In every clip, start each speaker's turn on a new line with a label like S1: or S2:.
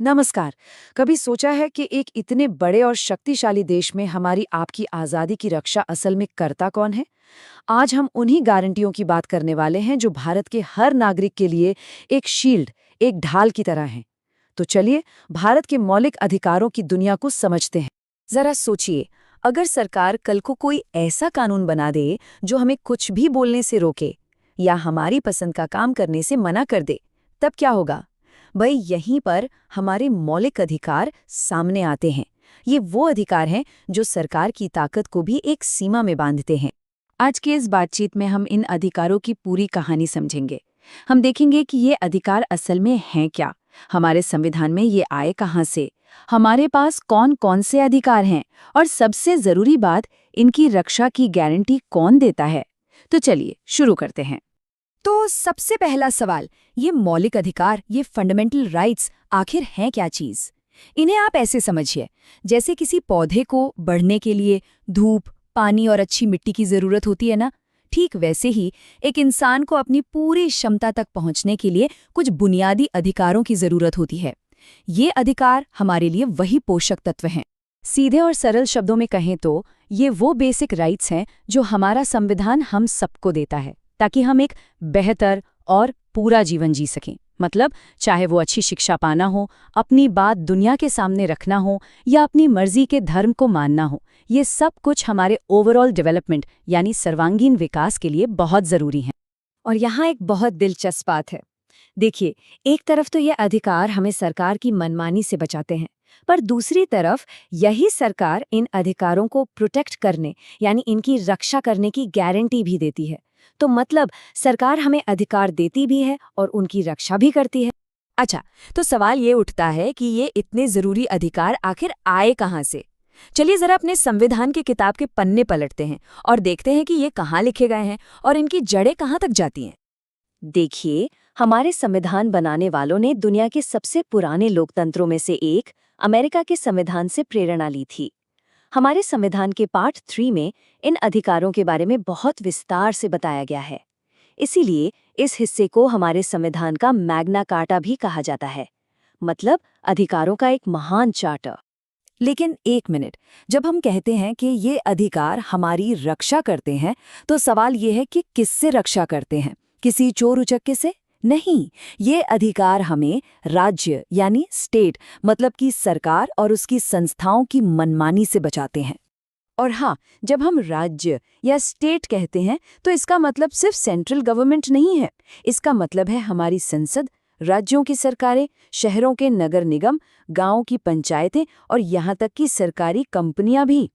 S1: नमस्कार। कभी सोचा है कि एक इतने बड़े और शक्तिशाली देश में हमारी आपकी आज़ादी की रक्षा असल में करता कौन है? आज हम उन्हीं गारंटियों की बात करने वाले हैं जो भारत के हर नागरिक के लिए एक शील्ड, एक ढाल की तरह हैं। तो चलिए, भारत के मौलिक अधिकारों की दुनिया को समझते हैं। जरा सोचिए, अगर सरकार कल को कोई ऐसा कानून बना दे जो हमें कुछ भी बोलने से रोके या हमारी पसंद का काम करने से मना कर दे, तब क्या होगा? भाई, यहीं पर हमारे मौलिक अधिकार सामने आते हैं। ये वो अधिकार हैं जो सरकार की ताकत को भी एक सीमा में बांधते हैं। आज के इस बातचीत में हम इन अधिकारों की पूरी कहानी समझेंगे। हम देखेंगे कि ये अधिकार असल में हैं क्या, हमारे संविधान में ये आए कहाँ से, हमारे पास कौन कौन से अधिकार हैं, और सबसे जरूरी बात, इनकी रक्षा की गारंटी कौन देता है। तो चलिए शुरू करते हैं। तो सबसे पहला सवाल, ये मौलिक अधिकार, ये फंडामेंटल राइट्स आखिर हैं क्या चीज? इन्हें आप ऐसे समझिए, जैसे किसी पौधे को बढ़ने के लिए धूप, पानी और अच्छी मिट्टी की जरूरत होती है ना, ठीक वैसे ही एक इंसान को अपनी पूरी क्षमता तक पहुंचने के लिए कुछ बुनियादी अधिकारों की जरूरत होती है। ये अधिकार हमारे लिए वही पोषक तत्व हैं। सीधे और सरल शब्दों में कहें तो ये वो बेसिक राइट्स हैं जो हमारा संविधान हम सबको देता है, ताकि हम एक बेहतर और पूरा जीवन जी सकें। मतलब, चाहे वो अच्छी शिक्षा पाना हो, अपनी बात दुनिया के सामने रखना हो, या अपनी मर्जी के धर्म को मानना हो, ये सब कुछ हमारे ओवरऑल डेवलपमेंट यानी सर्वांगीण विकास के लिए बहुत जरूरी है। और यहाँ एक बहुत दिलचस्प बात है। देखिए, एक तरफ तो ये अधिकार हमें सरकार की मनमानी से बचाते हैं, पर दूसरी तरफ यही सरकार इन अधिकारों को प्रोटेक्ट करने यानी इनकी रक्षा करने की गारंटी भी देती है। तो मतलब, सरकार हमें अधिकार देती भी है और उनकी रक्षा भी करती है। अच्छा, तो सवाल ये उठता है कि ये इतने जरूरी अधिकार आखिर आए कहाँ से? चलिए जरा अपने संविधान की किताब के पन्ने पलटते हैं और देखते हैं कि ये कहाँ लिखे गए हैं और इनकी जड़ें कहाँ तक जाती हैं। देखिए, हमारे संविधान बनाने वालों ने दुनिया के सबसे पुराने लोकतंत्रों में से एक अमेरिका के संविधान से प्रेरणा ली थी। हमारे संविधान के पार्ट 3 में इन अधिकारों के बारे में बहुत विस्तार से बताया गया है। इसीलिए इस हिस्से को हमारे संविधान का मैग्ना कार्टा भी कहा जाता है, मतलब अधिकारों का एक महान चार्टर। लेकिन एक मिनट, जब हम कहते हैं कि ये अधिकार हमारी रक्षा करते हैं, तो सवाल ये है कि किससे रक्षा करते हैं? किसी चोर उचक्के से? नहीं, ये अधिकार हमें राज्य यानी स्टेट, मतलब कि सरकार और उसकी संस्थाओं की मनमानी से बचाते हैं। और हाँ, जब हम राज्य या स्टेट कहते हैं तो इसका मतलब सिर्फ सेंट्रल गवर्नमेंट नहीं है। इसका मतलब है हमारी संसद, राज्यों की सरकारें, शहरों के नगर निगम, गांवों की पंचायतें और यहाँ तक कि सरकारी कंपनियां भी।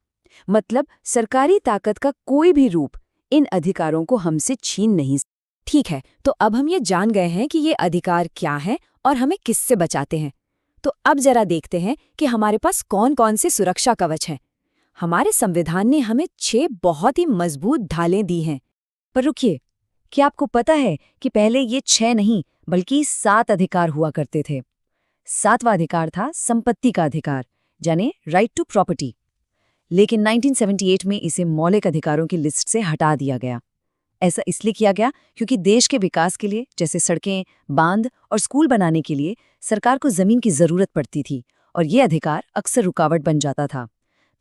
S1: मतलब, सरकारी ताकत का कोई भी रूप इन अधिकारों को हमसे छीन नहीं। ठीक है, तो अब हम ये जान गए हैं कि ये अधिकार क्या हैं और हमें किससे बचाते हैं। तो अब जरा देखते हैं कि हमारे पास कौन कौन से सुरक्षा कवच हैं। हमारे संविधान ने हमें 6 बहुत ही मजबूत ढालें दी हैं। पर रुकिए, क्या आपको पता है कि पहले ये 6 नहीं बल्कि 7 अधिकार हुआ करते थे? 7वां अधिकार था संपत्ति का अधिकार, यानी राइट टू प्रॉपर्टी। लेकिन 1978 में इसे मौलिक अधिकारों की लिस्ट से हटा दिया गया। ऐसा इसलिए किया गया क्योंकि देश के विकास के लिए, जैसे सड़कें, बांध और स्कूल बनाने के लिए, सरकार को जमीन की जरूरत पड़ती थी और ये अधिकार अक्सर रुकावट बन जाता था।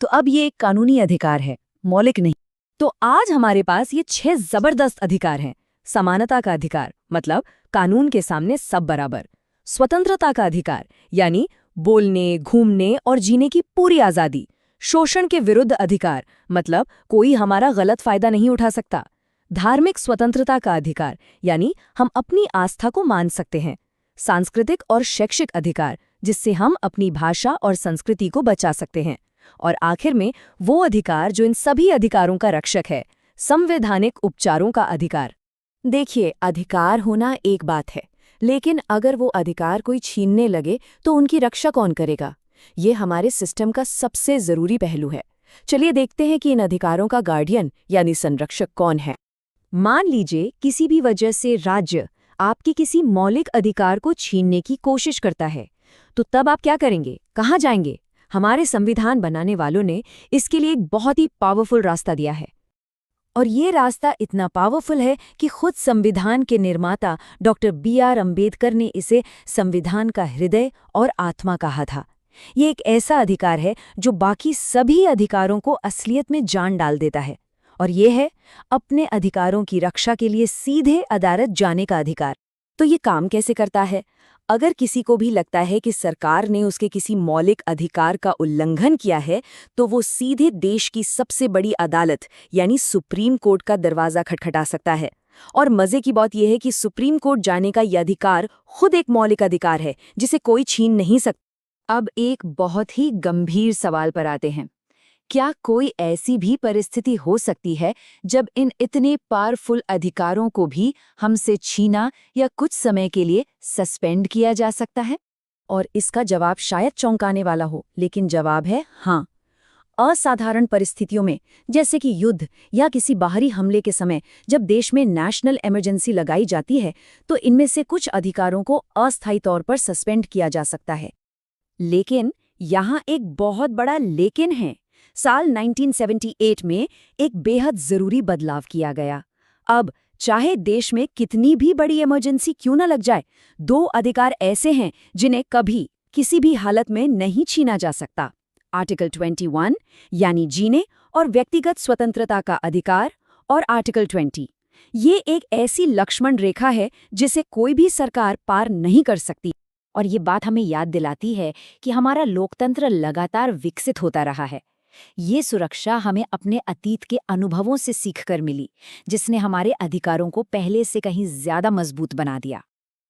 S1: तो अब ये एक कानूनी अधिकार है, मौलिक नहीं। तो आज हमारे पास ये 6 जबरदस्त अधिकार हैं। समानता का अधिकार, मतलब कानून के सामने सब बराबर। स्वतंत्रता का अधिकार, यानी बोलने, घूमने और जीने की पूरी आज़ादी। शोषण के विरुद्ध अधिकार, मतलब कोई हमारा गलत फायदा नहीं उठा सकता। धार्मिक स्वतंत्रता का अधिकार, यानी हम अपनी आस्था को मान सकते हैं। सांस्कृतिक और शैक्षिक अधिकार, जिससे हम अपनी भाषा और संस्कृति को बचा सकते हैं। और आखिर में वो अधिकार जो इन सभी अधिकारों का रक्षक है, संवैधानिक उपचारों का अधिकार। देखिए, अधिकार होना एक बात है, लेकिन अगर वो अधिकार कोई छीनने लगे तो उनकी रक्षा कौन करेगा? ये हमारे सिस्टम का सबसे जरूरी पहलू है। चलिए देखते हैं कि इन अधिकारों का गार्डियन यानी संरक्षक कौन है। मान लीजिए किसी भी वजह से राज्य आपके किसी मौलिक अधिकार को छीनने की कोशिश करता है, तो तब आप क्या करेंगे? कहाँ जाएंगे? हमारे संविधान बनाने वालों ने इसके लिए एक बहुत ही पावरफुल रास्ता दिया है। और ये रास्ता इतना पावरफुल है कि खुद संविधान के निर्माता डॉक्टर B.R. अम्बेडकर ने इसे संविधान का हृदय और आत्मा कहा था। ये एक ऐसा अधिकार है जो बाकी सभी अधिकारों को असलियत में जान डाल देता है, और ये है अपने अधिकारों की रक्षा के लिए सीधे अदालत जाने का अधिकार। तो ये काम कैसे करता है? अगर किसी को भी लगता है कि सरकार ने उसके किसी मौलिक अधिकार का उल्लंघन किया है, तो वो सीधे देश की सबसे बड़ी अदालत यानी सुप्रीम कोर्ट का दरवाज़ा खटखटा सकता है। और मज़े की बात यह है कि सुप्रीम कोर्ट जाने का यह अधिकार खुद एक मौलिक अधिकार है जिसे कोई छीन नहीं सकता। अब एक बहुत ही गंभीर सवाल पर आते हैं। क्या कोई ऐसी भी परिस्थिति हो सकती है जब इन इतने पावरफुल अधिकारों को भी हमसे छीना या कुछ समय के लिए सस्पेंड किया जा सकता है? और इसका जवाब शायद चौंकाने वाला हो, लेकिन जवाब है हाँ। असाधारण परिस्थितियों में, जैसे कि युद्ध या किसी बाहरी हमले के समय, जब देश में नेशनल इमरजेंसी लगाई जाती है, तो इनमें से कुछ अधिकारों को अस्थायी तौर पर सस्पेंड किया जा सकता है। लेकिन यहाँ एक बहुत बड़ा लेकिन है। साल 1978 में एक बेहद जरूरी बदलाव किया गया। अब चाहे देश में कितनी भी बड़ी इमरजेंसी क्यों न लग जाए, दो अधिकार ऐसे हैं जिन्हें कभी किसी भी हालत में नहीं छीना जा सकता। आर्टिकल 21 यानी जीने और व्यक्तिगत स्वतंत्रता का अधिकार, और आर्टिकल 20 ये एक ऐसी लक्ष्मण रेखा है जिसे कोई भी सरकार पार नहीं कर सकती। और ये बात हमें याद दिलाती है कि हमारा लोकतंत्र लगातार विकसित होता रहा है। ये सुरक्षा हमें अपने अतीत के अनुभवों से सीखकर मिली, जिसने हमारे अधिकारों को पहले से कहीं ज्यादा मजबूत बना दिया।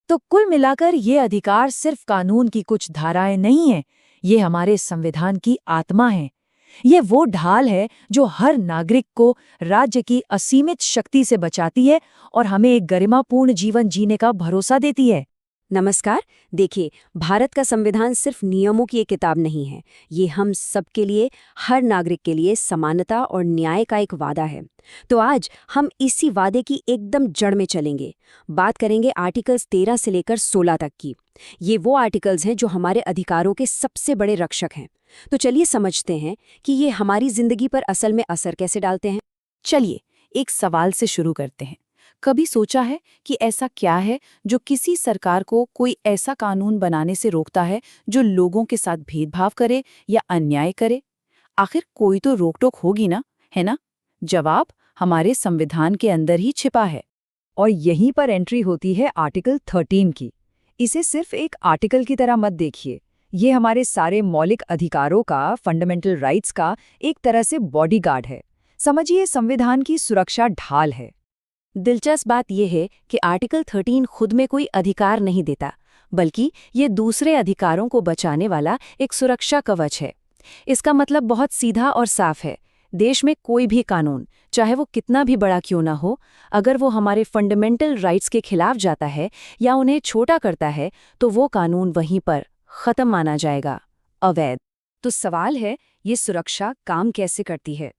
S1: तो कुल मिलाकर ये अधिकार सिर्फ कानून की कुछ धाराएं नहीं हैं, ये हमारे संविधान की आत्मा है। ये वो ढाल है जो हर नागरिक को राज्य की असीमित शक्ति से बचाती है और हमें एक गरिमापूर्ण जीवन जीने का भरोसा देती है।
S2: नमस्कार। देखिए, भारत का संविधान सिर्फ नियमों की एक किताब नहीं है। ये हम सब के लिए, हर नागरिक के लिए समानता और न्याय का एक वादा है। तो आज हम इसी वादे की एकदम जड़ में चलेंगे। बात करेंगे आर्टिकल्स 13 से लेकर 16 तक की। ये वो आर्टिकल्स हैं जो हमारे अधिकारों के सबसे बड़े रक्षक हैं। तो चलिए समझते हैं कि ये हमारी जिंदगी पर असल में असर कैसे डालते हैं।
S1: चलिए एक सवाल से शुरू करते हैं। कभी सोचा है कि ऐसा क्या है जो किसी सरकार को कोई ऐसा कानून बनाने से रोकता है जो लोगों के साथ भेदभाव करे या अन्याय करे? आखिर कोई तो रोक टोक होगी ना, है ना? जवाब हमारे संविधान के अंदर ही छिपा है। और यहीं पर एंट्री होती है आर्टिकल 13 की। इसे सिर्फ एक आर्टिकल की तरह मत देखिए। ये हमारे सारे मौलिक अधिकारों का, फंडामेंटल राइट्स का एक तरह से बॉडीगार्ड है। समझिए, संविधान की सुरक्षा ढाल है। दिलचस्प बात यह है कि आर्टिकल 13 खुद में कोई अधिकार नहीं देता, बल्कि ये दूसरे अधिकारों को बचाने वाला एक सुरक्षा कवच है। इसका मतलब बहुत सीधा और साफ है। देश में कोई भी कानून, चाहे वो कितना भी बड़ा क्यों ना हो, अगर वो हमारे फंडामेंटल राइट्स के खिलाफ जाता है या उन्हें छोटा करता है, तो वो कानून वहीं पर खत्म माना जाएगा, अवैध। तो सवाल है, ये सुरक्षा काम कैसे करती है?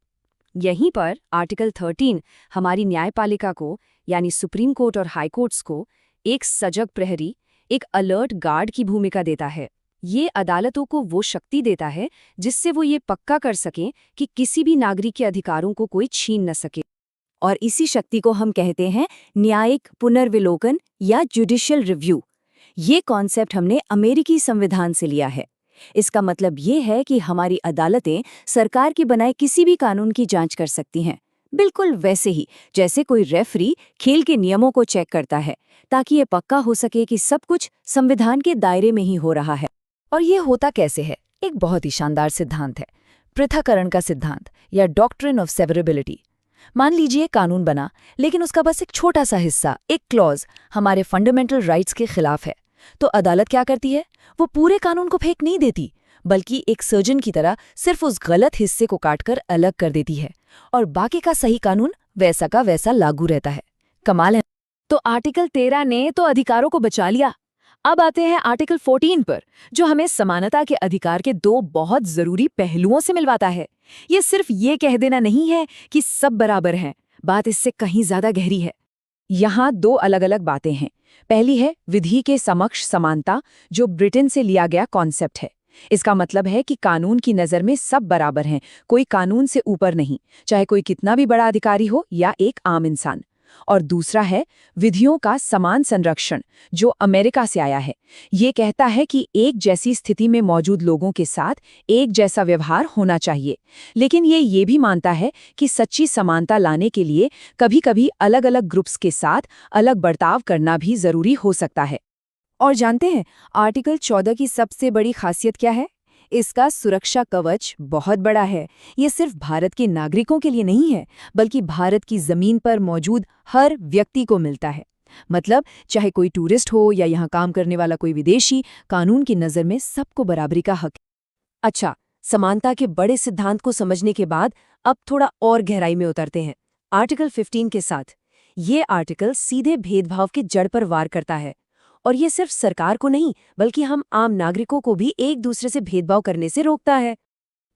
S1: यहीं पर आर्टिकल 13 हमारी न्यायपालिका को, यानी सुप्रीम कोर्ट और हाई कोर्ट्स को, एक सजग प्रहरी, एक अलर्ट गार्ड की भूमिका देता है। ये अदालतों को वो शक्ति देता है जिससे वो ये पक्का कर सकें कि किसी भी नागरिक के अधिकारों को कोई छीन न सके। और इसी शक्ति को हम कहते हैं न्यायिक पुनर्विलोकन या जुडिशियल रिव्यू। ये कॉन्सेप्ट हमने अमेरिकी संविधान से लिया है। इसका मतलब ये है कि हमारी अदालतें सरकार के बनाए किसी भी कानून की जांच कर सकती हैं, बिल्कुल वैसे ही जैसे कोई रेफरी खेल के नियमों को चेक करता है, ताकि ये पक्का हो सके कि सब कुछ संविधान के दायरे में ही हो रहा है। और ये होता कैसे है? एक बहुत ही शानदार सिद्धांत है, पृथक्करण का सिद्धांत या डॉक्ट्रिन ऑफ सेवरेबिलिटी। मान लीजिए कानून बना, लेकिन उसका बस एक छोटा सा हिस्सा, एक क्लॉज, हमारे फंडामेंटल राइट्स के खिलाफ है। तो अदालत क्या करती है? वो पूरे कानून को फेंक नहीं देती, बल्कि एक सर्जन की तरह सिर्फ उस गलत हिस्से को काटकर अलग कर देती है, और बाकी का सही कानून वैसा का वैसा लागू रहता है। कमाल है। तो आर्टिकल 13 ने तो अधिकारों को बचा लिया। अब आते हैं आर्टिकल 14 पर, जो हमें समानता के अधिकार के दो बहुत जरूरी पहलुओं से मिलवाता है। ये सिर्फ ये कह देना नहीं है कि सब बराबर हैं, बात इससे कहीं ज्यादा गहरी है। यहाँ दो अलग अलग बातें हैं। पहली है विधि के समक्ष समानता, जो ब्रिटेन से लिया गया कॉन्सेप्ट है। इसका मतलब है कि कानून की नज़र में सब बराबर हैं, कोई कानून से ऊपर नहीं, चाहे कोई कितना भी बड़ा अधिकारी हो या एक आम इंसान। और दूसरा है विधियों का समान संरक्षण, जो अमेरिका से आया है। ये कहता है कि एक जैसी स्थिति में मौजूद लोगों के साथ एक जैसा व्यवहार होना चाहिए। लेकिन ये भी मानता है कि सच्ची समानता लाने के लिए कभी-कभी अलग-अलग ग्रुप्स के साथ अलग बर्ताव करना भी जरूरी हो सकता है।
S2: और जानते हैं आर्टिकल 14 की सबसे बड़ी खासियत क्या है? इसका सुरक्षा कवच बहुत बड़ा है। ये सिर्फ भारत के नागरिकों के लिए नहीं है, बल्कि भारत की जमीन पर मौजूद हर व्यक्ति को मिलता है। मतलब चाहे कोई टूरिस्ट हो या यहाँ काम करने वाला कोई विदेशी, कानून की नज़र में सबको बराबरी का हक है। अच्छा, समानता के बड़े सिद्धांत को समझने के बाद अब थोड़ा और गहराई में उतरते हैं आर्टिकल 15 के साथ। ये आर्टिकल सीधे भेदभाव की जड़ पर वार करता है। और ये सिर्फ सरकार को नहीं, बल्कि हम आम नागरिकों को भी एक दूसरे से भेदभाव करने से रोकता है।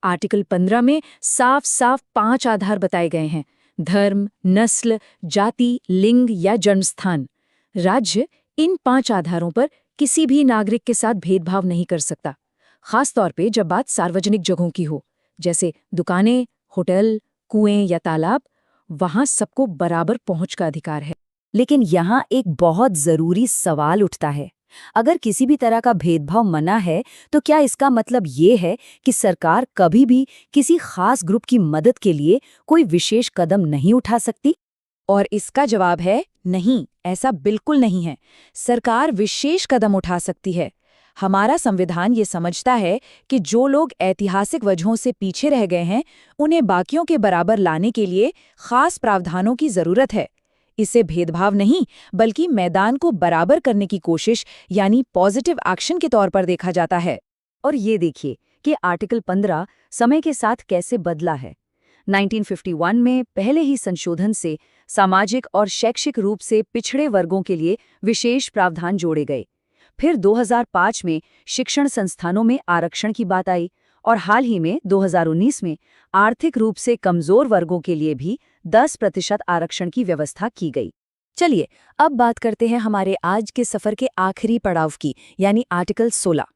S1: आर्टिकल 15 में साफ साफ 5 आधार बताए गए हैं: धर्म, नस्ल, जाति, लिंग या जन्मस्थान। राज्य इन 5 आधारों पर किसी भी नागरिक के साथ भेदभाव नहीं कर सकता, खासतौर पे जब बात सार्वजनिक जगहों की हो, जैसे दुकानें, होटल, कुएं या तालाब। वहां सबको बराबर पहुंच का अधिकार है।
S2: लेकिन यहाँ एक बहुत जरूरी सवाल उठता है। अगर किसी भी तरह का भेदभाव मना है, तो क्या इसका मतलब ये है कि सरकार कभी भी किसी खास ग्रुप की मदद के लिए कोई विशेष कदम नहीं उठा सकती?
S1: और इसका जवाब है नहीं, ऐसा बिल्कुल नहीं है। सरकार विशेष कदम उठा सकती है। हमारा संविधान ये समझता है कि जो लोग ऐतिहासिक वजहों से पीछे रह गए हैं, उन्हें बाकियों के बराबर लाने के लिए खास प्रावधानों की जरूरत है। इसे भेदभाव नहीं, बल्कि मैदान को बराबर करने की कोशिश, यानी पॉजिटिव एक्शन के तौर पर देखा जाता है।
S2: और ये देखिए कि आर्टिकल 15 समय के साथ कैसे बदला है। 1951 में पहले ही संशोधन से सामाजिक और शैक्षिक रूप से पिछड़े वर्गों के लिए विशेष प्रावधान जोड़े गए। फिर 2005 में शिक्षण संस्थानों में आरक्षण की बात आई, और हाल ही में 2019 में आर्थिक रूप से कमजोर वर्गों के लिए भी 10% आरक्षण की व्यवस्था की गई। चलिए अब बात करते हैं हमारे आज के सफर के आखिरी पड़ाव की, यानी आर्टिकल 16।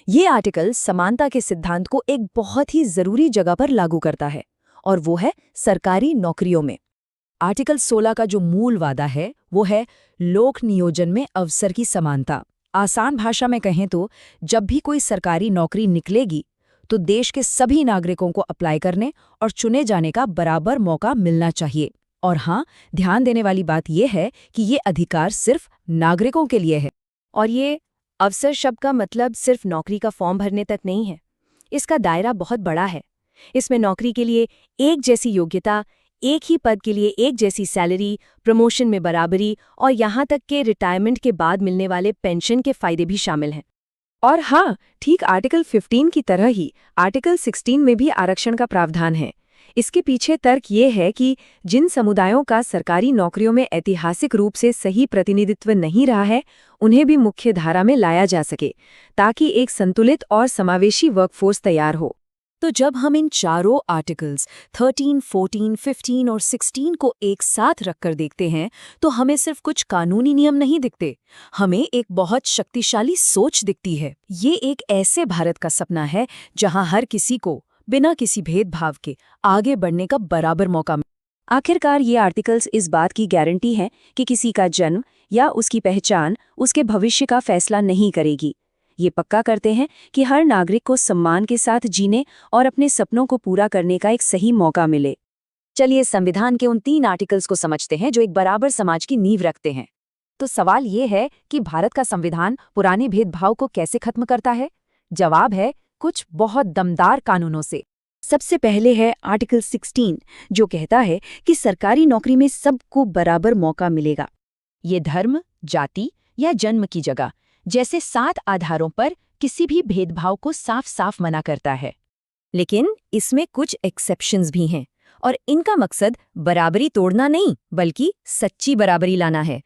S2: ये आर्टिकल समानता के सिद्धांत को एक बहुत ही जरूरी जगह पर लागू करता है, और वो है सरकारी नौकरियों में। आर्टिकल 16 का जो मूल वादा है वो है लोक नियोजन में अवसर की समानता। आसान भाषा में कहें तो जब भी कोई सरकारी नौकरी निकलेगी तो देश के सभी नागरिकों को अप्लाई करने और चुने जाने का बराबर मौका मिलना चाहिए। और हाँ, ध्यान देने वाली बात यह है कि ये अधिकार सिर्फ नागरिकों के लिए है। और ये अवसर शब्द का मतलब सिर्फ नौकरी का फॉर्म भरने तक नहीं है। इसका दायरा बहुत बड़ा है। इसमें नौकरी के लिए एक जैसी योग्यता, एक ही पद के लिए एक जैसी सैलरी, प्रमोशन में बराबरी और यहाँ तक के रिटायरमेंट के बाद मिलने वाले पेंशन के फायदे भी शामिल हैं।
S1: और हाँ, ठीक आर्टिकल 15 की तरह ही आर्टिकल 16 में भी आरक्षण का प्रावधान है। इसके पीछे तर्क ये है कि जिन समुदायों का सरकारी नौकरियों में ऐतिहासिक रूप से सही प्रतिनिधित्व नहीं रहा है, उन्हें भी मुख्य धारा में लाया जा सके, ताकि एक संतुलित और समावेशी वर्कफोर्स तैयार हो।
S2: तो जब हम इन चारों आर्टिकल्स 13, 14, 15 और 16 को एक साथ रखकर देखते हैं, तो हमें सिर्फ कुछ कानूनी नियम नहीं दिखते, हमें एक बहुत शक्तिशाली सोच दिखती है। ये एक ऐसे भारत का सपना है जहां हर किसी को बिना किसी भेदभाव के आगे बढ़ने का बराबर मौका मिले। आखिरकार ये आर्टिकल्स इस बात की गारंटी है कि किसी का जन्म या उसकी पहचान उसके भविष्य का फैसला नहीं करेगी। ये पक्का करते हैं कि हर नागरिक को सम्मान के साथ जीने और अपने सपनों को पूरा करने का एक सही मौका मिले। चलिए संविधान के उन 3 आर्टिकल्स को समझते हैं जो एक बराबर समाज की नींव रखते हैं। तो सवाल ये है कि भारत का संविधान पुराने भेदभाव को कैसे खत्म करता है? जवाब है कुछ बहुत दमदार कानूनों से। सबसे पहले है आर्टिकल 16, जो कहता है कि सरकारी नौकरी में सबको बराबर मौका मिलेगा।
S1: ये धर्म, जाति या जन्म की जगह जैसे 7 आधारों पर किसी भी भेदभाव को साफ साफ मना करता है।
S2: लेकिन इसमें कुछ एक्सेप्शंस भी हैं, और इनका मकसद बराबरी तोड़ना नहीं, बल्कि सच्ची बराबरी लाना है।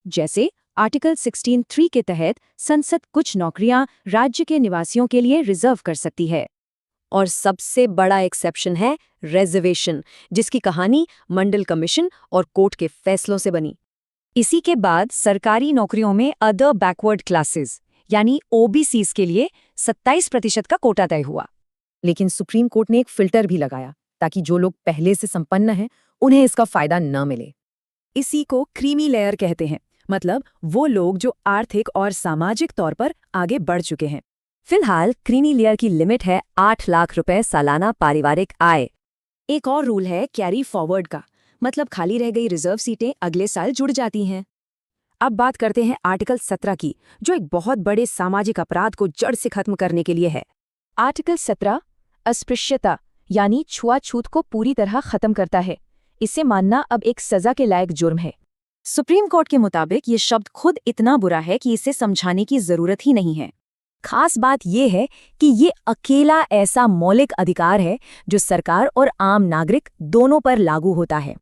S1: जैसे आर्टिकल 16(3) के तहत संसद कुछ नौकरियां राज्य के निवासियों के लिए रिजर्व कर सकती है।
S2: और सबसे बड़ा एक्सेप्शन है रिजर्वेशन, जिसकी कहानी मंडल कमीशन और कोर्ट के फैसलों से बनी। इसी के बाद सरकारी नौकरियों में अदर बैकवर्ड क्लासेस यानी ओबीसीज के लिए 27% का कोटा तय हुआ।
S1: लेकिन सुप्रीम कोर्ट ने एक फिल्टर भी लगाया ताकि जो लोग पहले से संपन्न हैं उन्हें इसका फायदा न मिले।
S2: इसी को क्रीमी लेयर कहते हैं, मतलब वो लोग जो आर्थिक और सामाजिक तौर पर आगे बढ़ चुके हैं। फिलहाल क्रीमी लेयर की लिमिट है 8 लाख रुपए सालाना पारिवारिक आय। एक और रूल है कैरी फॉरवर्ड का, मतलब खाली रह गई रिजर्व सीटें अगले साल जुड़ जाती हैं। अब बात करते हैं आर्टिकल 17 की, जो एक बहुत बड़े सामाजिक अपराध को जड़ से खत्म करने के लिए है। आर्टिकल 17 अस्पृश्यता यानी छुआछूत को पूरी तरह खत्म करता है। इसे मानना अब एक सजा के लायक जुर्म है।
S1: सुप्रीम कोर्ट के मुताबिक ये शब्द खुद इतना बुरा है कि इसे समझाने की जरूरत ही नहीं है।
S2: खास बात यह है कि ये अकेला ऐसा मौलिक अधिकार है जो सरकार और आम नागरिक दोनों पर लागू होता है।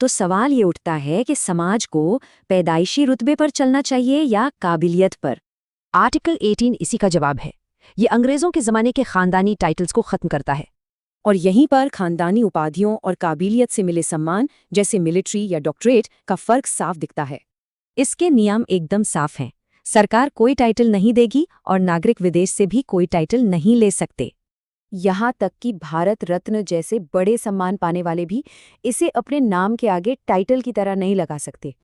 S2: तो सवाल ये उठता है कि समाज को पैदाइशी रुतबे पर चलना चाहिए या काबिलियत पर? आर्टिकल 18 इसी का जवाब है। ये अंग्रेजों के ज़माने के खानदानी टाइटल्स को खत्म करता है।
S1: और यहीं पर खानदानी उपाधियों और काबिलियत से मिले सम्मान जैसे मिलिट्री या डॉक्टरेट का फर्क साफ दिखता है।
S2: इसके नियम एकदम साफ हैं। सरकार कोई टाइटल नहीं देगी और नागरिक विदेश से भी कोई टाइटल नहीं ले सकते।
S1: यहाँ तक कि भारत रत्न जैसे बड़े सम्मान पाने वाले भी इसे अपने नाम के आगे टाइटल की तरह नहीं लगा सकते।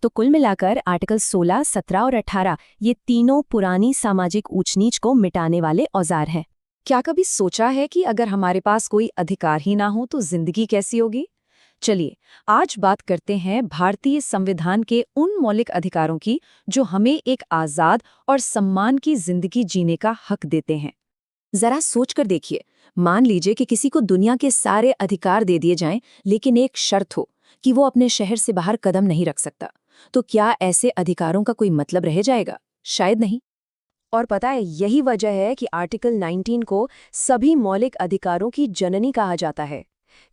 S2: तो कुल मिलाकर आर्टिकल 16, 17 और 18 ये तीनों पुरानी सामाजिक ऊंच नीच को मिटाने वाले औजार हैं।
S1: क्या कभी सोचा है कि अगर हमारे पास कोई अधिकार ही ना हो तो जिंदगी कैसी होगी? चलिए आज बात करते हैं भारतीय संविधान के उन मौलिक अधिकारों की जो हमें एक आज़ाद और सम्मान की जिंदगी जीने का हक देते हैं। जरा सोचकर देखिए, मान लीजिए कि किसी को दुनिया के सारे अधिकार दे दिए जाएं, लेकिन एक शर्त हो कि वो अपने शहर से बाहर कदम नहीं रख सकता। तो क्या ऐसे अधिकारों का कोई मतलब रह जाएगा? शायद नहीं।
S2: और पता है, यही वजह है कि आर्टिकल 19 को सभी मौलिक अधिकारों की जननी कहा जाता है।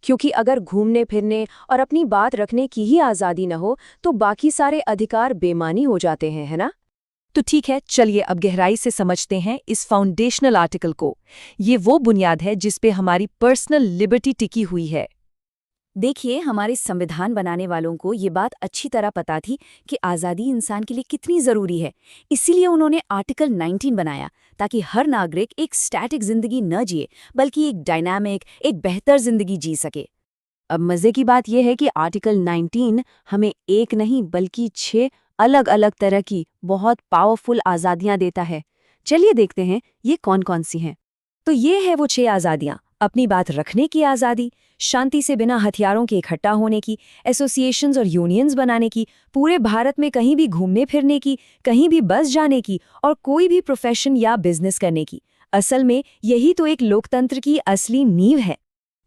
S2: क्योंकि अगर घूमने फिरने और अपनी बात रखने की ही आज़ादी न हो तो बाकी सारे अधिकार बेमानी हो जाते हैं, है ना?
S1: तो ठीक है, चलिए अब गहराई से समझते हैं इस फाउंडेशनल आर्टिकल को। ये वो बुनियाद है जिस पे हमारी पर्सनल लिबर्टी टिकी हुई है।
S2: देखिए, हमारे संविधान बनाने वालों को ये बात अच्छी तरह पता थी कि आज़ादी इंसान के लिए कितनी ज़रूरी है। इसीलिए उन्होंने आर्टिकल 19 बनाया ताकि हर नागरिक एक स्टैटिक ज़िंदगी न जिए बल्कि एक डायनामिक, एक बेहतर ज़िंदगी जी सके। अब मज़े की बात यह है कि आर्टिकल 19 हमें एक नहीं बल्कि 6 अलग अलग तरह की बहुत पावरफुल आज़ादियाँ देता है। चलिए देखते हैं ये कौन कौन सी हैं। तो ये है वो 6 आज़ादियाँ। अपनी बात रखने की आज़ादी, शांति से बिना हथियारों के इकट्ठा होने की, एसोसिएशंस और यूनियंस बनाने की, पूरे भारत में कहीं भी घूमने फिरने की, कहीं भी बस जाने की और कोई भी प्रोफेशन या बिजनेस करने की। असल में यही तो एक लोकतंत्र की असली नींव है।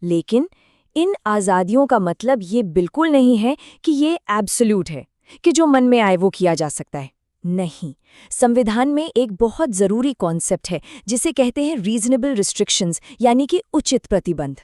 S2: लेकिन इन आज़ादियों का मतलब ये बिल्कुल नहीं है कि ये एब्सोल्यूट है, कि जो मन में आए वो किया जा सकता है। नहीं, संविधान में एक बहुत ज़रूरी कॉन्सेप्ट है जिसे कहते हैं रीजनेबल रिस्ट्रिक्शंस, यानी कि उचित प्रतिबंध।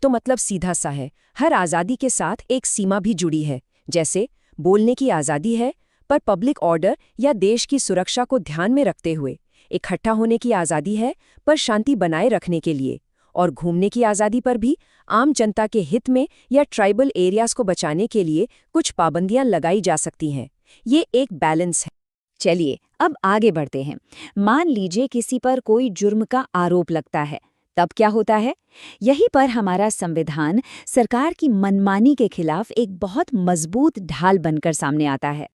S2: तो मतलब सीधा सा है, हर आज़ादी के साथ एक सीमा भी जुड़ी है। जैसे बोलने की आज़ादी है, पर पब्लिक ऑर्डर या देश की सुरक्षा को ध्यान में रखते हुए। इकट्ठा होने की आज़ादी है, पर शांति बनाए रखने के लिए। और घूमने की आज़ादी पर भी आम जनता के हित में या ट्राइबल एरियाज को बचाने के लिए कुछ पाबंदियां लगाई जा सकती हैं। ये एक बैलेंस है। चलिए अब आगे बढ़ते हैं। मान लीजिए किसी पर कोई जुर्म का आरोप लगता है, तब क्या होता है? यहीं पर हमारा संविधान सरकार की मनमानी के खिलाफ एक बहुत मजबूत ढाल बनकर सामने आता है।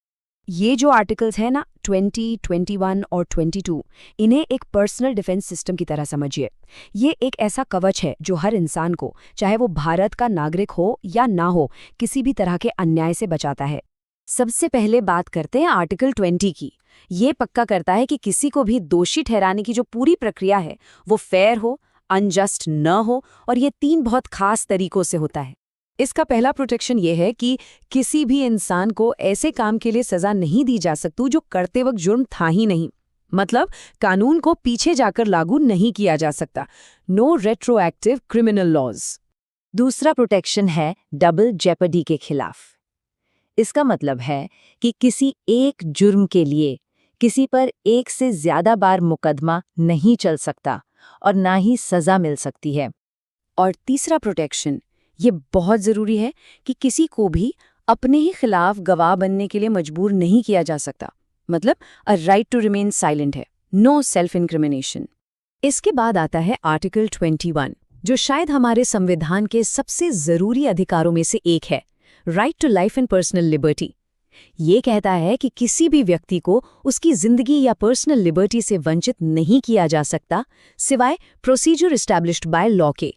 S2: ये जो आर्टिकल्स हैं ना, 20, 21 और 22, इन्हें एक पर्सनल डिफेंस सिस्टम की तरह समझिए। ये एक ऐसा कवच है जो हर इंसान को, चाहे वो भारत का नागरिक हो या ना हो, किसी भी तरह के अन्याय से बचाता है। सबसे पहले बात करते हैं आर्टिकल 20 की। ये पक्का करता है कि किसी को भी दोषी ठहराने की जो पूरी प्रक्रिया है वो फेयर हो, अनजस्ट न हो, और ये 3 बहुत खास तरीकों से होता है। इसका पहला प्रोटेक्शन ये है कि किसी भी इंसान को ऐसे काम के लिए सजा नहीं दी जा सकती जो करते वक्त जुर्म था ही नहीं। मतलब कानून को पीछे जाकर लागू नहीं किया जा सकता। No retroactive criminal laws. दूसरा प्रोटेक्शन है डबल जेपर्डी के खिलाफ। इसका मतलब है कि किसी एक जुर्म के लिए किसी पर एक से ज्यादा बार मुकदमा नहीं चल सकता और ना ही सजा मिल सकती है। और तीसरा प्रोटेक्शन, ये बहुत ज़रूरी है कि किसी को भी अपने ही खिलाफ गवाह बनने के लिए मजबूर नहीं किया जा सकता। मतलब a right to remain silent है।
S1: No self incrimination. इसके बाद आता है आर्टिकल 21, जो शायद हमारे संविधान के सबसे जरूरी अधिकारों में से एक है, right to life and personal liberty. ये कहता है कि किसी भी व्यक्ति को उसकी जिंदगी या पर्सनल लिबर्टी से वंचित नहीं किया जा सकता, सिवाय प्रोसीजर एस्टैब्लिश्ड बाय लॉ के।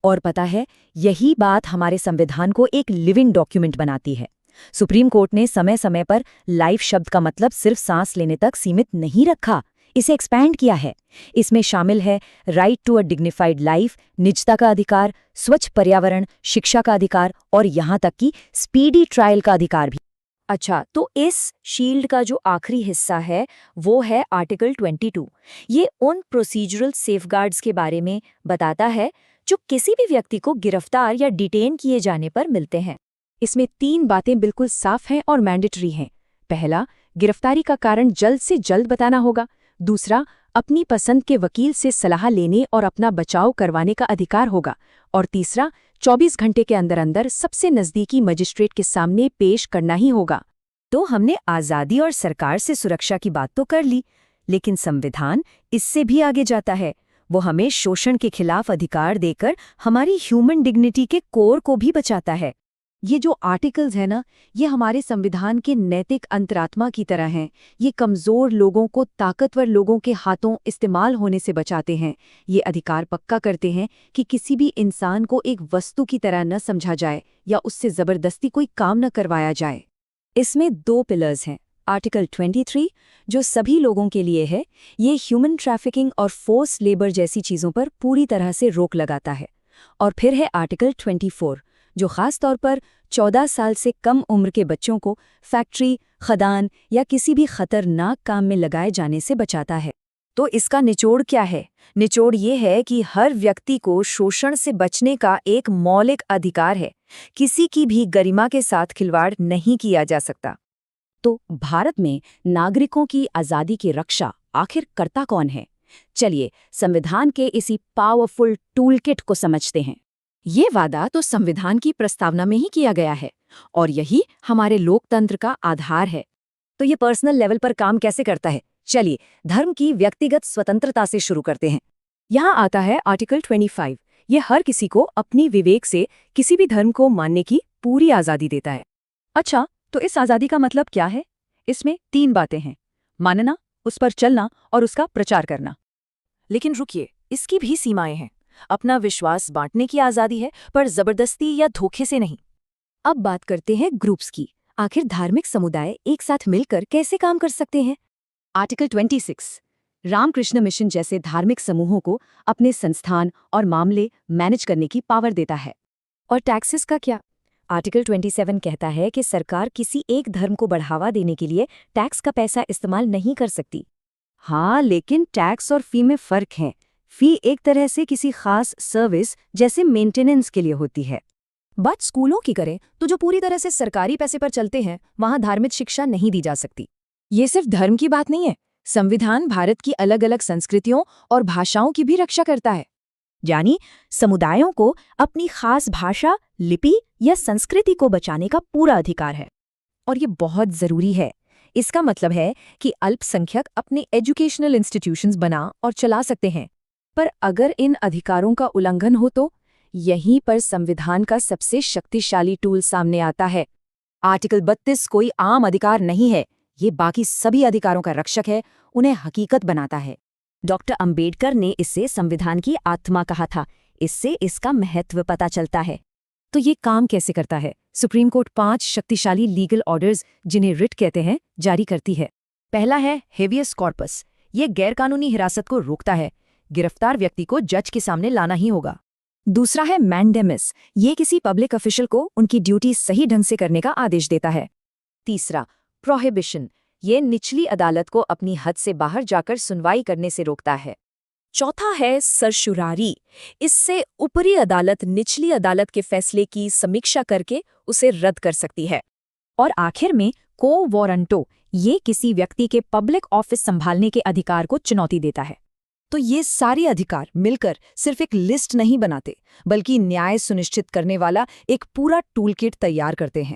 S1: और पता है, यही बात हमारे संविधान को एक लिविंग डॉक्यूमेंट बनाती है। सुप्रीम कोर्ट ने समय समय पर लाइफ शब्द का मतलब सिर्फ सांस लेने तक सीमित नहीं रखा, इसे एक्सपैंड किया है। इसमें शामिल है right to a dignified life, निजता का अधिकार, स्वच्छ पर्यावरण, शिक्षा का अधिकार और यहाँ तक कि स्पीडी ट्रायल का अधिकार भी। अच्छा, तो इस शील्ड का जो आखिरी हिस्सा है वो है आर्टिकल 22। ये उन प्रोसीजरल सेफगार्ड्स के बारे में बताता है जो किसी भी व्यक्ति को गिरफ्तार या डिटेन किए जाने पर मिलते हैं।
S2: इसमें 3 बातें बिल्कुल साफ हैं और मैंडेटरी हैं। पहला, गिरफ्तारी का कारण जल्द से जल्द बताना होगा। दूसरा, अपनी पसंद के वकील से सलाह लेने और अपना बचाव करवाने का अधिकार होगा। और तीसरा, 24 घंटे के अंदर अंदर सबसे नज़दीकी मजिस्ट्रेट के सामने पेश करना ही होगा।
S1: तो हमने आज़ादी और सरकार से सुरक्षा की बात तो कर ली, लेकिन संविधान इससे भी आगे जाता है। वो हमें शोषण के खिलाफ अधिकार देकर हमारी ह्यूमन डिग्निटी के कोर को भी बचाता है।
S2: ये जो आर्टिकल्स हैं ना, ये हमारे संविधान के नैतिक अंतरात्मा की तरह हैं। ये कमज़ोर लोगों को ताकतवर लोगों के हाथों इस्तेमाल होने से बचाते हैं। ये अधिकार पक्का करते हैं कि किसी भी इंसान को एक वस्तु की तरह न समझा जाए या उससे ज़बरदस्ती कोई काम न करवाया जाए।
S1: इसमें 2 पिलर्स हैं। आर्टिकल 23 जो सभी लोगों के लिए है, ये ह्यूमन ट्रैफिकिंग और फोर्स लेबर जैसी चीज़ों पर पूरी तरह से रोक लगाता है। और फिर है आर्टिकल 24 जो ख़ास तौर पर 14 साल से कम उम्र के बच्चों को फैक्ट्री, खदान या किसी भी खतरनाक काम में लगाए जाने से बचाता है। तो इसका निचोड़ क्या है? निचोड़ ये है कि हर व्यक्ति को शोषण से बचने का एक मौलिक अधिकार है। किसी की भी गरिमा के साथ खिलवाड़ नहीं किया जा सकता। तो भारत में नागरिकों की आज़ादी की रक्षा आखिर करता कौन है? चलिए संविधान के इसी पावरफुल टूलकिट को समझते हैं। ये वादा तो संविधान की प्रस्तावना में ही किया गया है और यही हमारे लोकतंत्र का आधार है। तो ये पर्सनल लेवल पर काम कैसे करता है? चलिए धर्म की व्यक्तिगत स्वतंत्रता से शुरू करते हैं। यहाँ आता है आर्टिकल 25। ये हर किसी को अपनी विवेक से किसी भी धर्म को मानने की पूरी आज़ादी देता है। अच्छा, तो इस आज़ादी का मतलब क्या है? इसमें 3 बातें हैं: मानना, उस पर चलना और उसका प्रचार करना। लेकिन रुकिए, इसकी भी सीमाएं हैं। अपना विश्वास बांटने की आज़ादी है, पर जबरदस्ती या धोखे से नहीं। अब बात करते हैं ग्रुप्स की। आखिर धार्मिक समुदाय एक साथ मिलकर कैसे काम कर सकते हैं? आर्टिकल 26 रामकृष्ण मिशन जैसे धार्मिक समूहों को अपने संस्थान और मामले मैनेज करने की पावर देता है। और टैक्सेस का क्या? आर्टिकल 27 कहता है कि सरकार किसी एक धर्म को बढ़ावा देने के लिए टैक्स का पैसा इस्तेमाल नहीं कर सकती। हाँ, लेकिन टैक्स और फी में फ़र्क है। फी एक तरह से किसी खास सर्विस जैसे मेंटेनेंस के लिए होती है। बात स्कूलों की करें तो जो पूरी तरह से सरकारी पैसे पर चलते हैं, वहाँ धार्मिक शिक्षा नहीं दी जा सकती। ये सिर्फ धर्म की बात नहीं है। संविधान भारत की अलग अलग संस्कृतियों और भाषाओं की भी रक्षा करता है। यानी समुदायों को अपनी खास भाषा, लिपि या संस्कृति को बचाने का पूरा अधिकार है। और ये बहुत ज़रूरी है। इसका मतलब है कि अल्पसंख्यक अपने एजुकेशनल इंस्टीट्यूशंस बना और चला सकते हैं। पर अगर इन अधिकारों का उल्लंघन हो तो यहीं पर संविधान का सबसे शक्तिशाली टूल सामने आता है। आर्टिकल 32 कोई आम अधिकार नहीं है, ये बाकी सभी अधिकारों का रक्षक है, उन्हें हकीकत बनाता है। डॉक्टर अंबेडकर ने इसे संविधान की आत्मा कहा था। इससे इसका महत्व पता चलता है। तो ये काम कैसे करता है? सुप्रीम कोर्ट 5 शक्तिशाली लीगल ऑर्डर्स, जिन्हें रिट कहते हैं, जारी करती है। पहला है हेवियस कॉर्पस। ये गैरकानूनी हिरासत को रोकता है। गिरफ्तार व्यक्ति को जज के सामने लाना ही होगा। दूसरा है मैंडेमिस। ये किसी पब्लिक ऑफिशियल को उनकी ड्यूटी सही ढंग से करने का आदेश देता है। तीसरा प्रोहिबिशन। ये निचली अदालत को अपनी हद से बाहर जाकर सुनवाई करने से रोकता है। चौथा है सर्शुरारी। इससे ऊपरी अदालत निचली अदालत के फैसले की समीक्षा करके उसे रद्द कर सकती है। और आखिर में को वारंटो। ये किसी व्यक्ति के पब्लिक ऑफिस संभालने के अधिकार को चुनौती देता है। तो ये सारे अधिकार मिलकर सिर्फ एक लिस्ट नहीं बनाते, बल्कि न्याय सुनिश्चित करने वाला एक पूरा टूलकिट तैयार करते हैं।